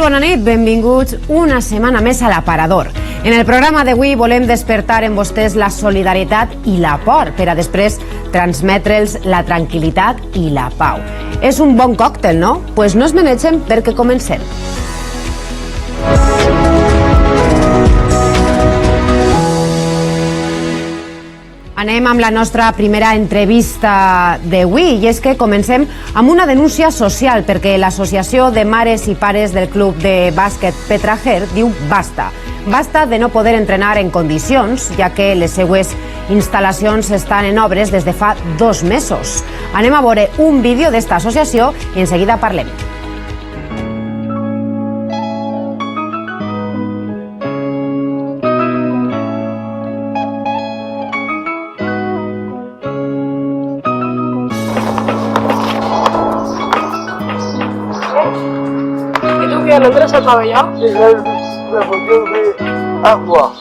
bona nit, benvinguts una setmana més a l'Aparador. En el programa d'avui volem despertar en vostès la solidaritat i la por per a després transmetre'ls la tranquil·litat i la pau. És un bon còctel, no? Pues no es menegen perquè comencem. Anem amb la nostra primera entrevista d'avui i és que comencem amb una denúncia social perquè l'Associació de Mares i Pares del Club de Bàsquet Petrajer diu basta. Basta de no poder entrenar en condicions, ja que les seues instal·lacions estan en obres des de fa 2 mesos. Anem a veure un vídeo d'esta associació i en seguida parlem. ¿No entras al pabellón? Sí, la función de agua.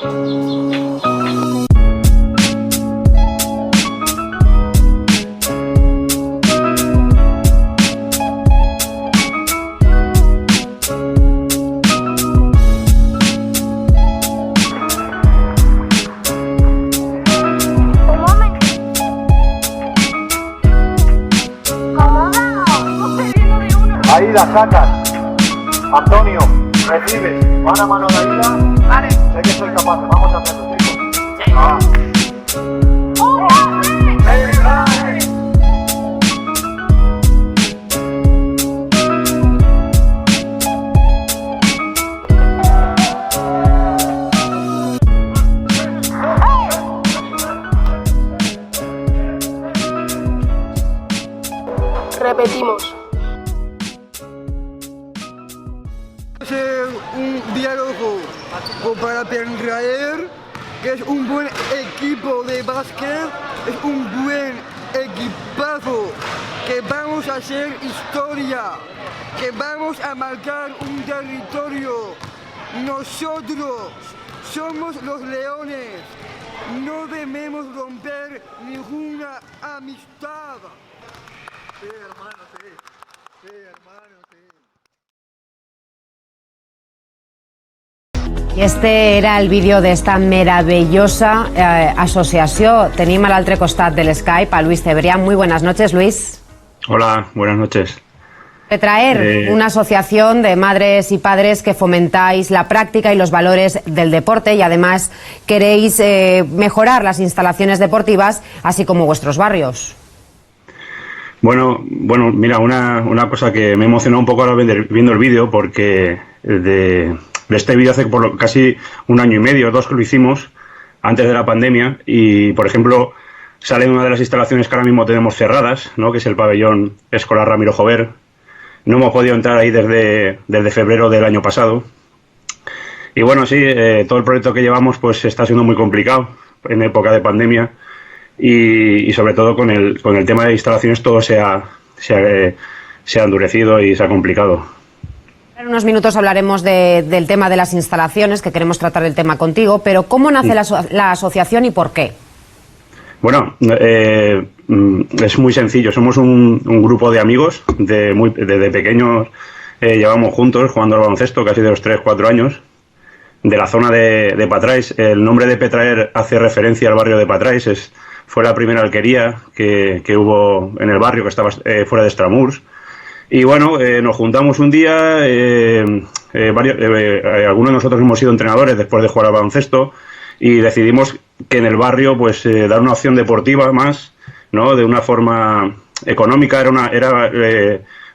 Ahí la sacas. Antonio, recibes, mano a mano de ayuda. Vale. Sé que soy capaz, vamos a hacerlo, chicos. Sí. Ah. Repetimos. Un diálogo para Petrajer, que es un buen equipo de básquet, es un buen equipazo, que vamos a hacer historia, que vamos a marcar un territorio. Nosotros somos los leones, no debemos romper ninguna amistad. Sí, hermano, sí. Sí, hermano, sí. I este era el vídeo d'esta meravellosa associació. Tenim a l'altre costat de l'Skype a Luis Cebrián. Muy buenas noches, Luis. Hola, buenas noches. Petrajer, una asociación de madres y padres que fomentáis la práctica y los valores del deporte y además queréis mejorar las instalaciones deportivas, así como vuestros barrios. Bueno, mira, una cosa que me emocionó un poco ahora viendo el vídeo, porque de este vídeo hace por casi 1 año y medio, 2 que lo hicimos, antes de la pandemia, y por ejemplo sale en una de las instalaciones que ahora mismo tenemos cerradas, ¿no?, que es el pabellón escolar Ramiro Jover. No hemos podido entrar ahí desde febrero del año pasado. Y bueno, sí, todo el proyecto que llevamos pues está siendo muy complicado en época de pandemia y sobre todo con el tema de instalaciones todo se ha endurecido y se ha complicado. En unos minutos hablaremos del tema de las instalaciones, que queremos tratar el tema contigo, pero ¿cómo nace la asociación y por qué? Bueno, es muy sencillo. Somos un grupo de amigos, desde pequeños llevamos juntos jugando al baloncesto, casi de los 3-4 años, de la zona de Patrais. El nombre de Petrajer hace referencia al barrio de Patrais, fue la primera alquería que hubo en el barrio, que estaba fuera de Estramurs. Y bueno, nos juntamos un día, algunos de nosotros hemos sido entrenadores después de jugar al baloncesto y decidimos que en el barrio pues dar una opción deportiva más, ¿no?, de una forma económica.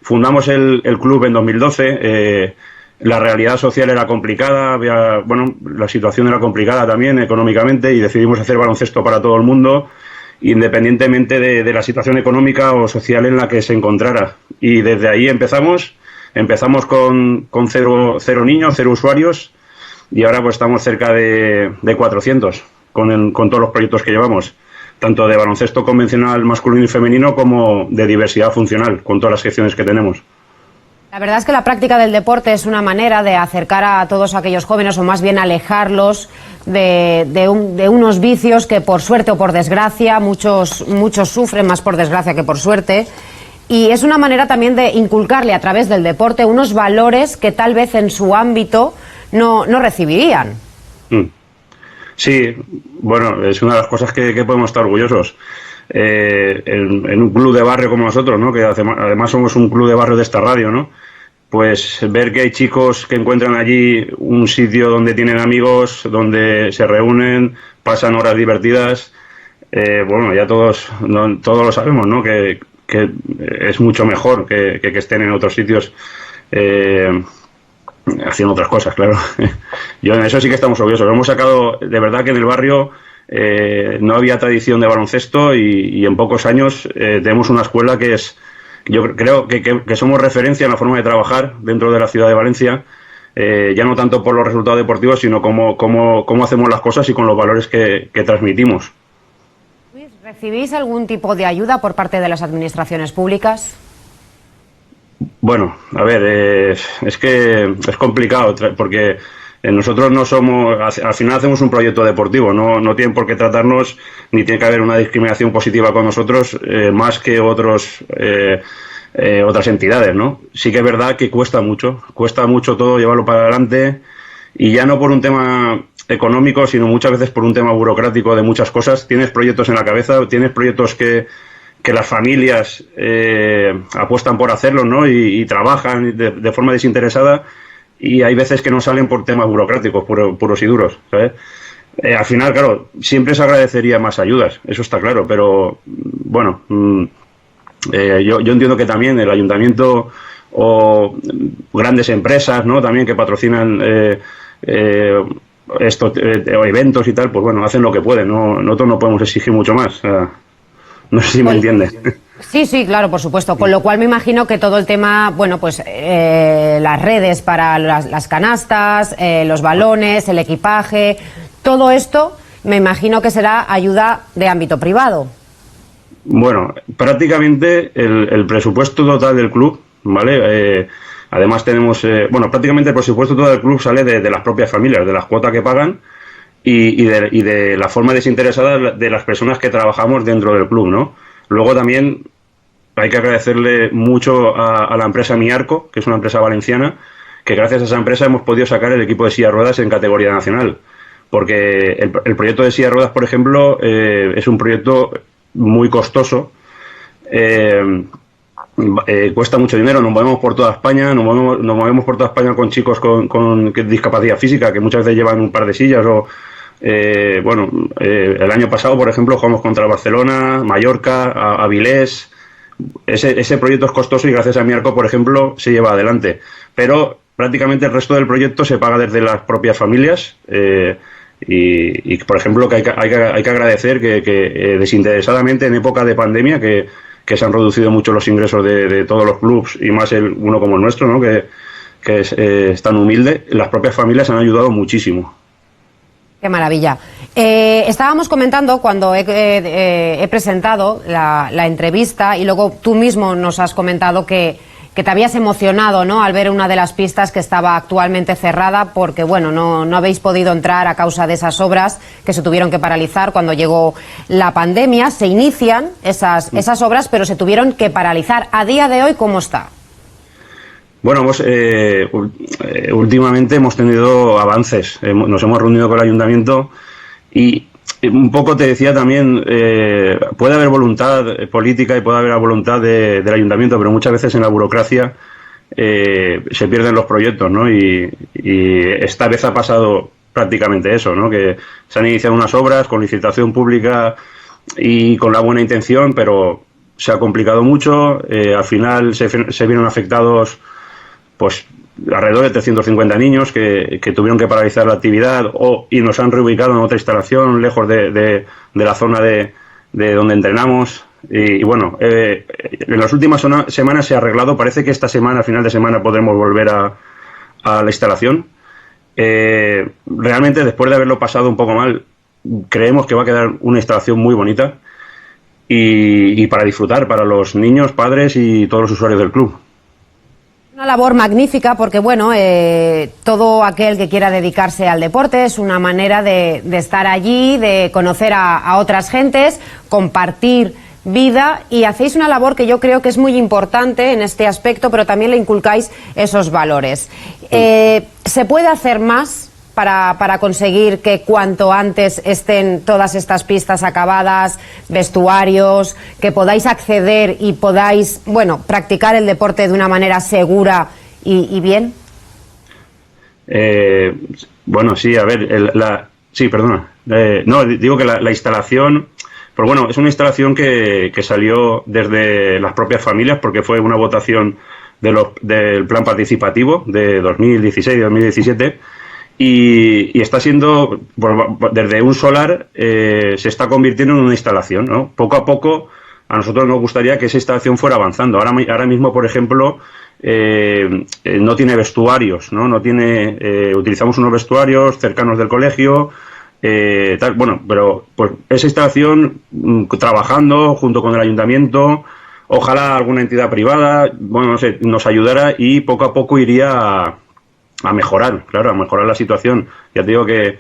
Fundamos el club en 2012, la realidad social era complicada, la situación era complicada también económicamente y decidimos hacer baloncesto para todo el mundo, independientemente de la situación económica o social en la que se encontrara. Y desde ahí empezamos con 0 niños, 0 usuarios, y ahora pues estamos cerca de 400 con todos los proyectos que llevamos, tanto de baloncesto convencional masculino y femenino como de diversidad funcional, con todas las secciones que tenemos. La verdad es que la práctica del deporte es una manera de acercar a todos aquellos jóvenes, o más bien alejarlos de unos vicios que por suerte o por desgracia, muchos sufren más por desgracia que por suerte, y es una manera también de inculcarle a través del deporte unos valores que tal vez en su ámbito no recibirían. Sí, bueno, es una de las cosas que podemos estar orgullosos. En un club de barrio como nosotros, ¿no? Que además somos un club de barrio de esta radio, ¿no? Pues ver que hay chicos que encuentran allí un sitio donde tienen amigos, donde se reúnen, pasan horas divertidas, bueno, ya todos lo sabemos, ¿no? Que es mucho mejor que estén en otros sitios haciendo otras cosas, claro. Yo en eso sí que estamos orgullosos. Lo hemos sacado, de verdad que en el barrio no había tradición de baloncesto y en pocos años tenemos una escuela que es, yo creo que somos referencia en la forma de trabajar dentro de la ciudad de Valencia, ya no tanto por los resultados deportivos, sino cómo hacemos las cosas y con los valores que transmitimos. Luis, ¿recibís algún tipo de ayuda por parte de las administraciones públicas? Bueno, a ver, es que es complicado porque nosotros no somos, al final hacemos un proyecto deportivo, no tienen por qué tratarnos ni tiene que haber una discriminación positiva con nosotros más que otras entidades, ¿no? Sí que es verdad que cuesta mucho todo llevarlo para adelante y ya no por un tema económico, sino muchas veces por un tema burocrático de muchas cosas. Tienes proyectos en la cabeza, tienes proyectos que las familias apuestan por hacerlo, ¿no? Y trabajan de forma desinteresada y hay veces que no salen por temas burocráticos puros y duros, ¿sabes? Al final, claro, siempre se agradecería más ayudas, eso está claro, pero bueno, yo entiendo que también el ayuntamiento o grandes empresas, ¿no? También que patrocinan eventos y tal, pues bueno, hacen lo que pueden, nosotros no podemos exigir mucho más. No sé si me entiendes. Sí, claro, por supuesto. Con lo cual me imagino que todo el tema, bueno, pues las redes para las canastas, los balones, el equipaje, todo esto me imagino que será ayuda de ámbito privado. Bueno, prácticamente el presupuesto total del club, ¿vale? Además tenemos, bueno, prácticamente el presupuesto total del club sale de las propias familias, de las cuotas que pagan y de la forma desinteresada de las personas que trabajamos dentro del club, ¿no? Luego también hay que agradecerle mucho a la empresa Miarco, que es una empresa valenciana, que gracias a esa empresa hemos podido sacar el equipo de silla de ruedas en categoría nacional. Porque el proyecto de silla de ruedas, por ejemplo, es un proyecto muy costoso, cuesta mucho dinero, nos movemos por toda España, nos movemos por toda España con chicos con discapacidad física, que muchas veces llevan un par de sillas o... el año pasado, por ejemplo, jugamos contra Barcelona, Mallorca, Avilés. Ese proyecto es costoso y gracias a Miarco, por ejemplo, se lleva adelante. Pero prácticamente el resto del proyecto se paga desde las propias familias y por ejemplo, que hay que agradecer que desinteresadamente en época de pandemia, que se han reducido mucho los ingresos de todos los clubs y más uno como el nuestro, ¿no? que es tan humilde, las propias familias han ayudado muchísimo. Qué maravilla. Estábamos comentando cuando he presentado la entrevista y luego tú mismo nos has comentado que te habías emocionado, ¿no?, al ver una de las pistas que estaba actualmente cerrada porque, bueno, no habéis podido entrar a causa de esas obras que se tuvieron que paralizar cuando llegó la pandemia. Se inician esas obras, pero se tuvieron que paralizar. A día de hoy, ¿cómo está? Bueno, últimamente hemos tenido avances, nos hemos reunido con el ayuntamiento y un poco te decía también, puede haber voluntad política y puede haber voluntad del ayuntamiento, pero muchas veces en la burocracia se pierden los proyectos, ¿no? Y esta vez ha pasado prácticamente eso, ¿no? Que se han iniciado unas obras con licitación pública y con la buena intención, pero se ha complicado mucho, al final se vieron afectados pues alrededor de 350 niños que tuvieron que paralizar la actividad y nos han reubicado en otra instalación lejos de la zona de donde entrenamos y bueno, en las últimas semanas se ha arreglado, parece que esta semana, a final de semana, podremos volver a la instalación. Realmente, después de haberlo pasado un poco mal, creemos que va a quedar una instalación muy bonita y para disfrutar para los niños, padres y todos los usuarios del club. Una labor magnífica porque, bueno, todo aquel que quiera dedicarse al deporte es una manera de estar allí, de conocer a otras gentes, compartir vida y hacéis una labor que yo creo que es muy importante en este aspecto, pero también le inculcáis esos valores. ¿Se puede hacer más para conseguir que cuanto antes estén todas estas pistas acabadas, vestuarios, que podáis acceder y podáis, bueno, practicar el deporte de una manera segura y bien? Bueno, sí, a ver, sí, perdona. No, digo que la instalación, pues bueno, es una instalación que salió desde las propias familias porque fue una votación del plan participativo de 2016 y 2017 y está siendo, desde un solar, se está convirtiendo en una instalación, ¿no? Poco a poco a nosotros nos gustaría que esa instalación fuera avanzando. Ahora mismo, por ejemplo, no tiene vestuarios, ¿no? Utilizamos unos vestuarios cercanos del colegio, bueno, pero pues esa instalación, trabajando junto con el ayuntamiento, ojalá alguna entidad privada, bueno, no sé, nos ayudara y poco a poco iría a mejorar, claro, a mejorar la situación. Ya te digo que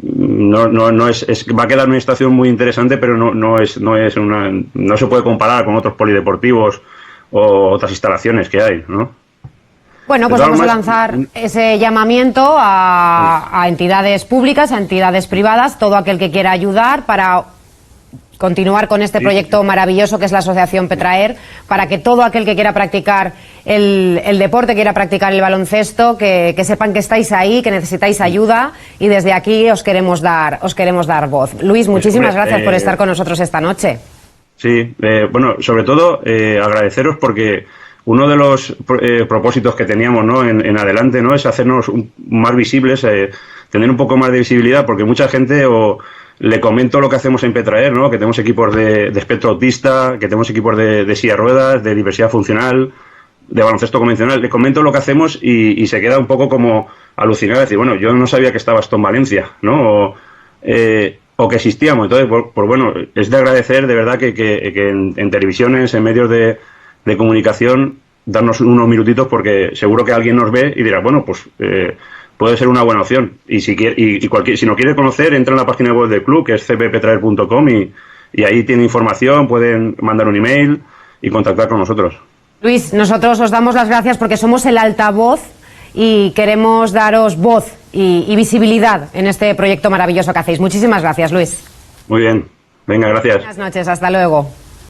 no es va a quedar una instalación muy interesante, pero no se puede comparar con otros polideportivos o otras instalaciones que hay, ¿no? Bueno, pues vamos a lanzar ese llamamiento a entidades públicas, a entidades privadas, todo aquel que quiera ayudar para continuar con este proyecto maravilloso que es la Asociación Petraer, para que todo aquel que quiera practicar el deporte, quiera practicar el baloncesto, que sepan que estáis ahí, que necesitáis ayuda y desde aquí os queremos dar voz. Luis, muchísimas gracias por estar con nosotros esta noche. Sí, bueno, sobre todo agradeceros porque uno de los propósitos que teníamos, ¿no? en adelante, ¿no? es hacernos más visibles, tener un poco más de visibilidad, porque mucha gente le comento lo que hacemos en Petraer, ¿no? Que tenemos equipos de espectro autista, que tenemos equipos de silla de ruedas, de diversidad funcional, de baloncesto convencional. Le comento lo que hacemos y se queda un poco como alucinado, decir, bueno, yo no sabía que estaba esto en Valencia, ¿no? O que existíamos. Entonces, pues bueno, es de agradecer de verdad que en televisiones, en medios de comunicación, darnos unos minutitos porque seguro que alguien nos ve y dirá, bueno, pues puede ser una buena opción. Y si no quiere conocer, entra en la página web del club, que es cppetraer.com y ahí tiene información, pueden mandar un email y contactar con nosotros. Luis, nosotros os damos las gracias porque somos el altavoz y queremos daros voz y visibilidad en este proyecto maravilloso que hacéis. Muchísimas gracias, Luis. Muy bien. Venga, gracias. Buenas noches, hasta luego.